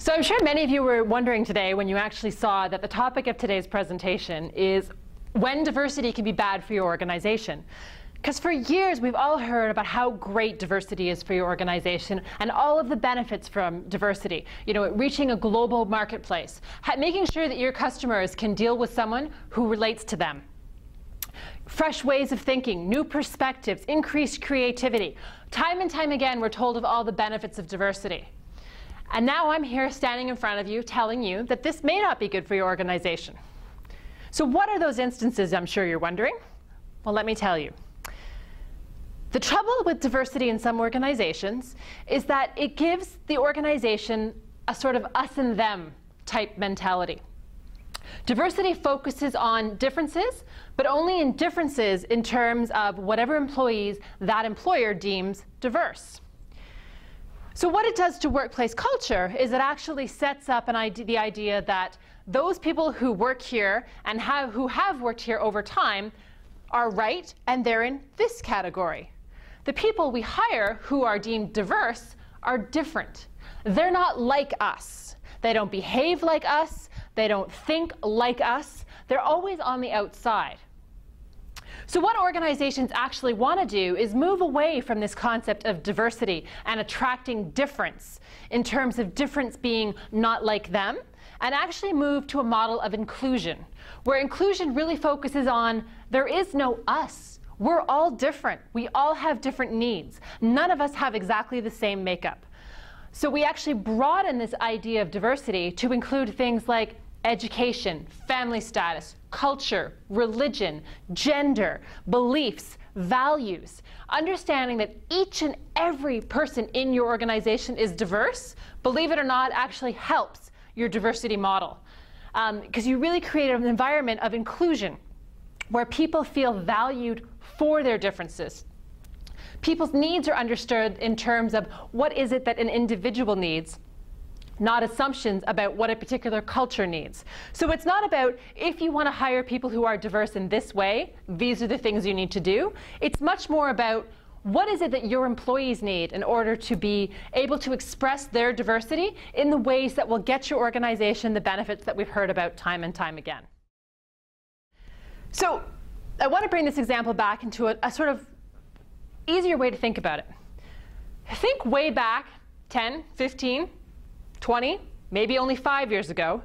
So I'm sure many of you were wondering today when you actually saw that the topic of today's presentation is when diversity can be bad for your organization. Because for years we've all heard about how great diversity is for your organization and all of the benefits from diversity. You know, reaching a global marketplace, making sure that your customers can deal with someone who relates to them. Fresh ways of thinking, new perspectives, increased creativity. Time and time again we're told of all the benefits of diversity. And now I'm here standing in front of you telling you that this may not be good for your organization. So what are those instances, I'm sure you're wondering? Well, let me tell you. The trouble with diversity in some organizations is that it gives the organization a sort of us and them type mentality. Diversity focuses on differences, but only in differences in terms of whatever employees that employer deems diverse. So what it does to workplace culture is it actually sets up the idea that those people who work here and who have worked here over time are right, and they're in this category. The people we hire who are deemed diverse are different. They're not like us. They don't behave like us. They don't think like us. They're always on the outside. So what organizations actually want to do is move away from this concept of diversity and attracting difference in terms of difference being not like them, and actually move to a model of inclusion, where inclusion really focuses on there is no us. We're all different. We all have different needs. None of us have exactly the same makeup. So we actually broaden this idea of diversity to include things like education, family status, culture, religion, gender, beliefs, values. Understanding that each and every person in your organization is diverse, believe it or not, actually helps your diversity model. Because you really create an environment of inclusion where people feel valued for their differences. People's needs are understood in terms of what is it that an individual needs, not assumptions about what a particular culture needs. So it's not about if you want to hire people who are diverse in this way, these are the things you need to do. It's much more about what is it that your employees need in order to be able to express their diversity in the ways that will get your organization the benefits that we've heard about time and time again. So I want to bring this example back into a sort of easier way to think about it. Think way back 10, 15, 20, maybe only 5 years ago,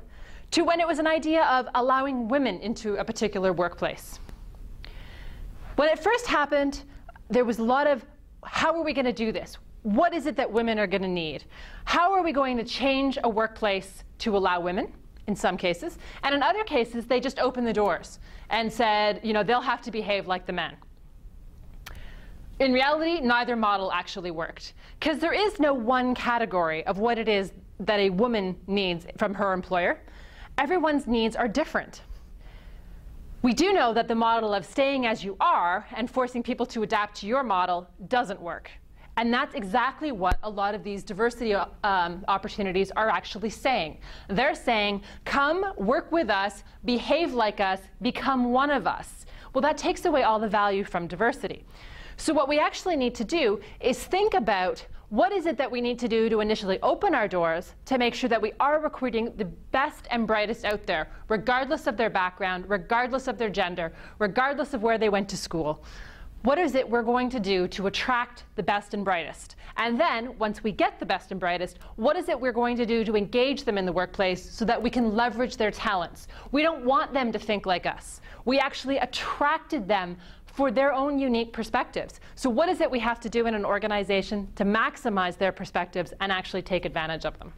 to when it was an idea of allowing women into a particular workplace. When it first happened, there was a lot of, how are we going to do this? What is it that women are going to need? How are we going to change a workplace to allow women, in some cases? And in other cases, they just opened the doors and said, you know, they'll have to behave like the men. In reality, neither model actually worked, because there is no one category of what it is that a woman needs from her employer. Everyone's needs are different. We do know that the model of staying as you are and forcing people to adapt to your model doesn't work. And that's exactly what a lot of these diversity opportunities are actually saying. They're saying, come work with us, behave like us, become one of us. Well, that takes away all the value from diversity. So what we actually need to do is think about what is it that we need to do to initially open our doors to make sure that we are recruiting the best and brightest out there, regardless of their background, regardless of their gender, regardless of where they went to school. What is it we're going to do to attract the best and brightest? And then, once we get the best and brightest, what is it we're going to do to engage them in the workplace so that we can leverage their talents? We don't want them to think like us. We actually attracted them for their own unique perspectives. So what is it we have to do in an organization to maximize their perspectives and actually take advantage of them?